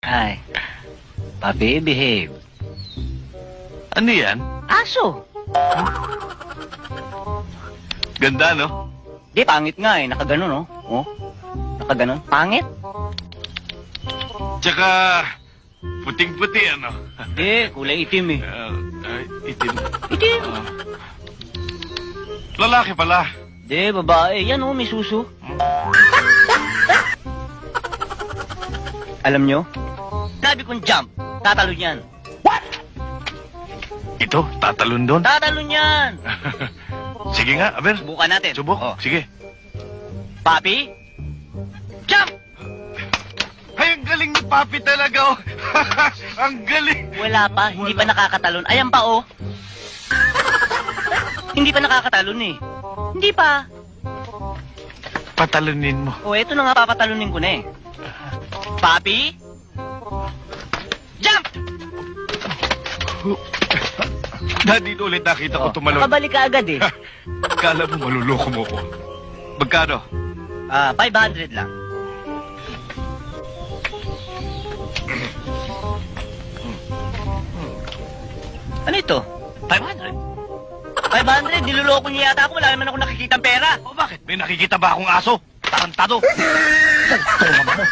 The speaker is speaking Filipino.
Ay, papi, behave. Ano yan? Aso. Ganda, no? Di, pangit nga eh. Nakaganon, no? Oh, nakaganon. Pangit. Tsaka, puting-puti, ano? Di, kulay itim eh. Itim. Itim. Lalaki pala. Di, babae. Yan oh, may suso. Alam nyo? Sabi kong jump, tatalon yan. Ito, tatalon doon. Tatalon yan. Sige nga, Aber. Subukan natin. Subok. Oh. Sige. Papi, jump! Ay, ang galing ni Papi talaga, oh. Ang galing. Wala pa, hindi pa nakakatalon. Ayan pa, oh. Hindi pa nakakatalon eh. Hindi pa. Patalunin mo. O, eto na nga papatalunin ko na eh. Papi, jump! Dito ulit nakita ko tumalon. Nakabalik ka agad eh. Kala mo maluloko mo ko. Magkano? 500 lang. Ano ito? 500. 500? Niloloko niya yata ako. Wala naman ako nakikita pera. O bakit? May nakikita ba akong aso? Tarantado. Ito, mama mo.